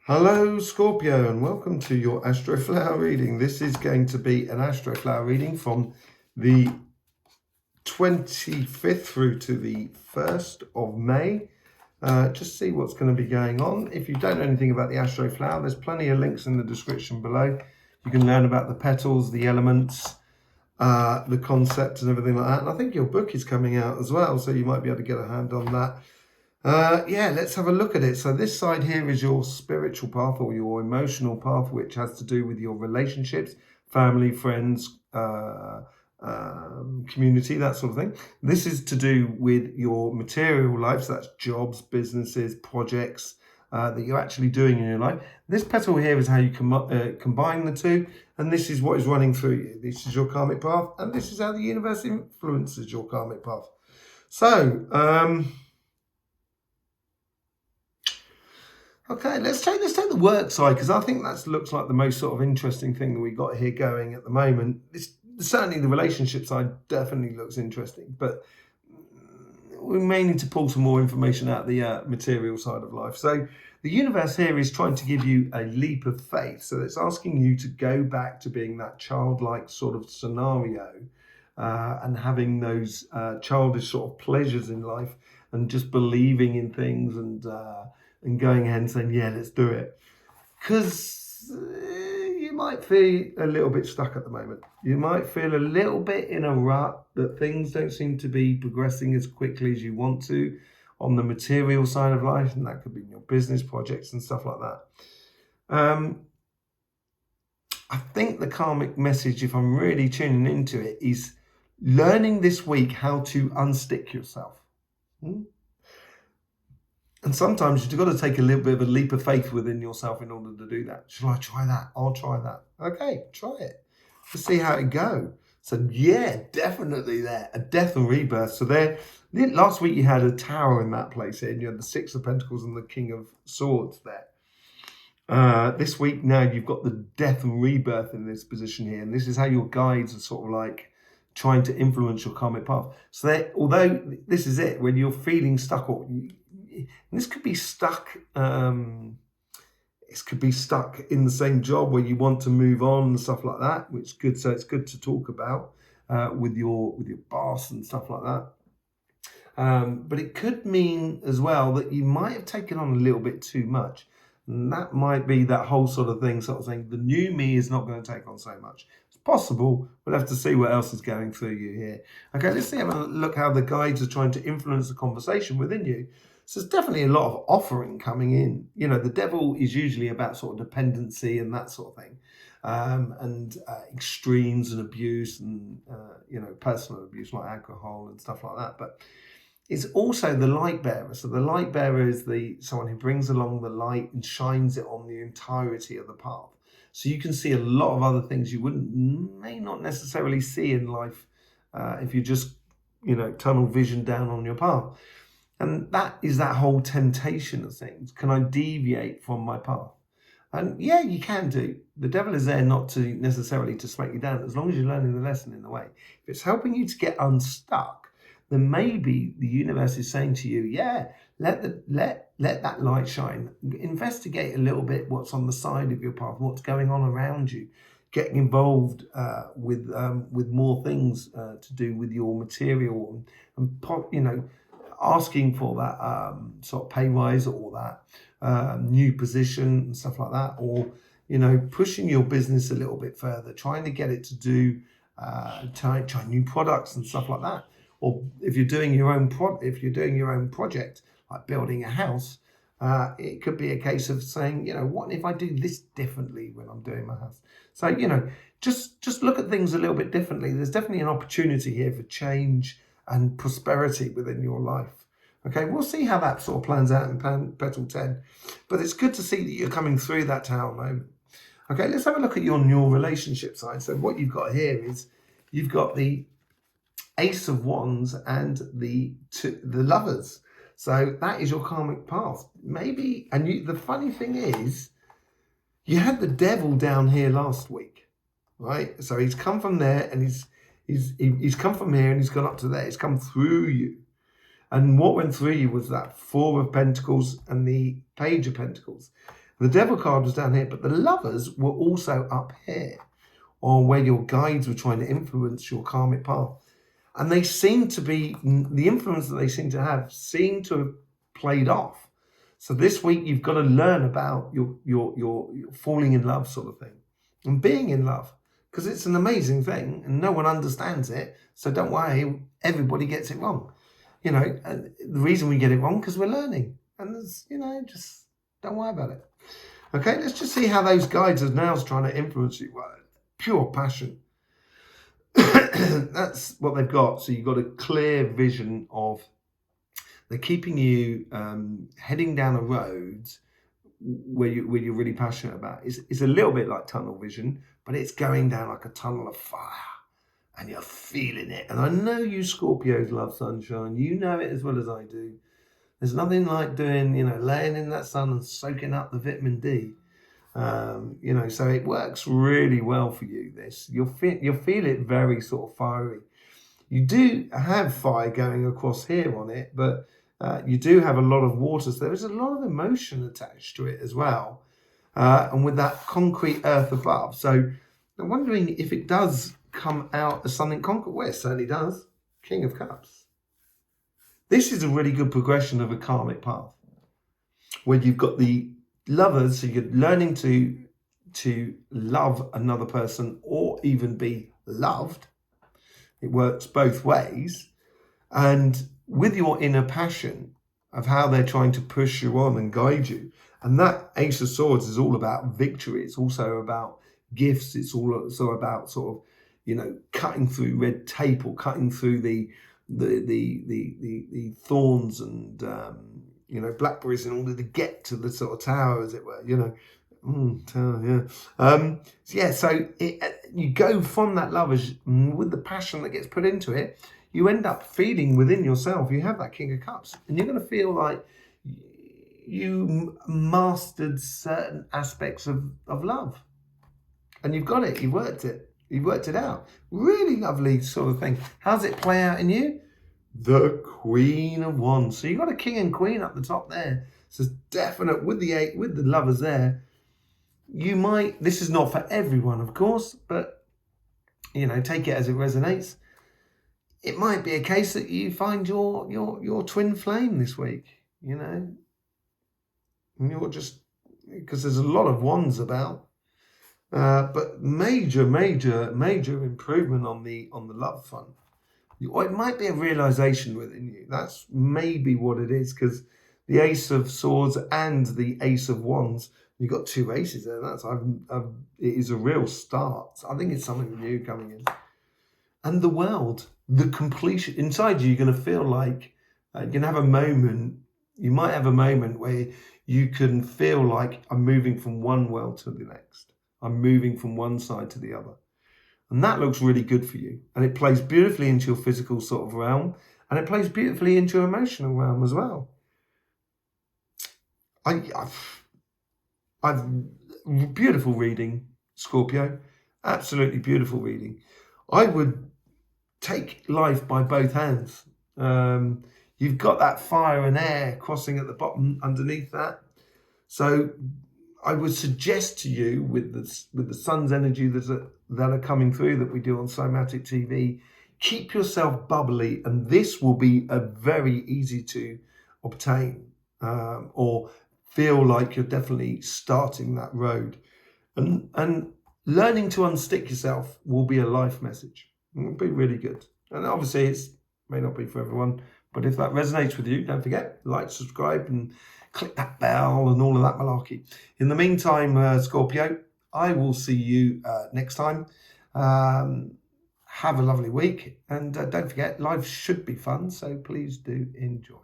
Hello Scorpio, and welcome to your Astroflower reading. This is going to be an Astroflower reading from the 25th through to the 1st of May. Just see what's going to be going on. If you don't know anything about the Astroflower, there's plenty of links in the description below. You can learn about the petals, the elements, the concept and everything like that. And I think your book is coming out as well, so you might be able to get a hand on that. Yeah, let's have a look at it. So this side here is your spiritual path or your emotional path, which has to do with your relationships, family, friends, community, that sort of thing. This is to do with your material life, so that's jobs, businesses, projects that you're actually doing in your life. This petal here is how you combine the two, and this is what is running through you. This is your karmic path, and this is how the universe influences your karmic path. So, okay, let's take the work side, because I think that looks like the most sort of interesting thing that we got here going at the moment. Certainly the relationship side definitely looks interesting, but we may need to pull some more information out of the material side of life. So the universe here is trying to give you a leap of faith. So it's asking you to go back to being that childlike sort of scenario and having those childish sort of pleasures in life and just believing in things and going ahead and saying, yeah, let's do it. Because you might feel a little bit stuck at the moment. You might feel a little bit in a rut, that things don't seem to be progressing as quickly as you want to on the material side of life, and that could be in your business projects and stuff like that. I think the karmic message, if I'm really tuning into it, is learning this week how to unstick yourself. And sometimes you've got to take a little bit of a leap of faith within yourself in order to do that. Shall I try that? I'll try that. Okay, try it. Let's see how it goes. So yeah, definitely there. A death and rebirth. So there, last week you had a tower in that place here, and you had the Six of Pentacles and the King of Swords there. This week now you've got the death and rebirth in this position here. And this is how your guides are sort of like trying to influence your karmic path. So although this is it, when you're feeling stuck, or this could be stuck. It could be stuck in the same job where you want to move on and stuff like that, which is good. So it's good to talk about with your boss and stuff like that. But it could mean as well that you might have taken on a little bit too much. And that might be that whole sort of thing, sort of saying the new me is not going to take on so much. It's possible. We'll have to see what else is going through you here. Okay, let's have a look how the guides are trying to influence the conversation within you. So there's definitely a lot of offering coming in. You know, the devil is usually about sort of dependency and that sort of thing, and extremes and abuse and, personal abuse like alcohol and stuff like that. But it's also the light bearer. So the light bearer is someone who brings along the light and shines it on the entirety of the path. So you can see a lot of other things you may not necessarily see in life if you just, tunnel vision down on your path. And that is that whole temptation of things. Can I deviate from my path? And yeah, you can do. The devil is there not to necessarily to smack you down, as long as you're learning the lesson in the way. If it's helping you to get unstuck, then maybe the universe is saying to you, yeah, let that light shine. Investigate a little bit what's on the side of your path, what's going on around you. Getting involved with more things to do with your material and asking for that sort of pay rise or that new position and stuff like that, or pushing your business a little bit further, trying to get it to do try new products and stuff like that. Or if you're doing your own project like building a house, it could be a case of saying, what if I do this differently when I'm doing my house? So just look at things a little bit differently. There's definitely an opportunity here for change and prosperity within your life. Okay, we'll see how that sort of plans out in Petal 10. But it's good to see that you're coming through that tower moment. Okay, let's have a look at your relationship side. So what you've got here is you've got the Ace of Wands and the Lovers. So that is your karmic path. Maybe, and the funny thing is, you had the Devil down here last week, right? So he's come from there and he's come from here and he's gone up to there. He's come through you. And what went through you was that Four of Pentacles and the Page of Pentacles. The Devil card was down here, but the Lovers were also up here, on where your guides were trying to influence your karmic path. And they seem to be, the influence that they seem to have played off. So this week you've got to learn about your falling in love sort of thing and being in love, because it's an amazing thing and no one understands it. So don't worry, everybody gets it wrong. You know, and the reason we get it wrong because we're learning, and there's, you know, just don't worry about it. Okay, let's just see how those guides are now trying to influence you. Well, pure passion. That's what they've got. So you've got a clear vision of, they're keeping you heading down a road where you're really passionate about. It's a little bit like tunnel vision, but it's going down like a tunnel of fire, and you're feeling it. And I know you Scorpios love sunshine. You know it as well as I do. There's nothing like doing, you know, laying in that sun and soaking up the vitamin D. You know, so it works really well for you. This you'll feel it very sort of fiery. You do have fire going across here on it, but you do have a lot of water, so there's a lot of emotion attached to it as well, and with that concrete earth above. So I'm wondering if it does come out as something concrete. Well, it certainly does. King of Cups. This is a really good progression of a karmic path, where you've got the Lovers, so you're learning to love another person or even be loved. It works both ways. And with your inner passion of how they're trying to push you on and guide you. And that Ace of Swords is all about victory. It's also about gifts. It's also about sort of, you know, cutting through red tape or cutting through the thorns and you know, blackberries in order to get to the sort of tower, as it were, you know. Tower, yeah. So you go from that Lovers with the passion that gets put into it. You end up feeling within yourself, you have that King of Cups, and you're going to feel like you mastered certain aspects of love, and you've got it. You've worked it out. Really lovely sort of thing. How's it play out in you? The Queen of Wands. So you've got a King and Queen up the top there. So it's definite with the Lovers there. You might, this is not for everyone, of course, but you know, take it as it resonates. It might be a case that you find your twin flame this week, you know. And you're just, because there's a lot of wands about. But major improvement on the love front. Or it might be a realization within you. That's maybe what it is, because the Ace of Swords and the Ace of Wands, you've got two aces there. It is a real start. I think it's something new coming in. And the world, the completion. Inside you, you're going to feel like you're going to have a moment. You might have a moment where you can feel like I'm moving from one world to the next. I'm moving from one side to the other. And that looks really good for you. And it plays beautifully into your physical sort of realm. And it plays beautifully into your emotional realm as well. I've beautiful reading, Scorpio. Absolutely beautiful reading. I would take life by both hands. You've got that fire and air crossing at the bottom underneath that. So I would suggest to you, with the sun's energy that are coming through that we do on Somatic TV, keep yourself bubbly, and this will be a very easy to obtain, or feel like you're definitely starting that road. And learning to unstick yourself will be a life message. It'll be really good. And obviously it may not be for everyone, but if that resonates with you, don't forget, like, subscribe, and click that bell and all of that malarkey. In the meantime, Scorpio, I will see you next time. Have a lovely week. And don't forget, life should be fun, so please do enjoy.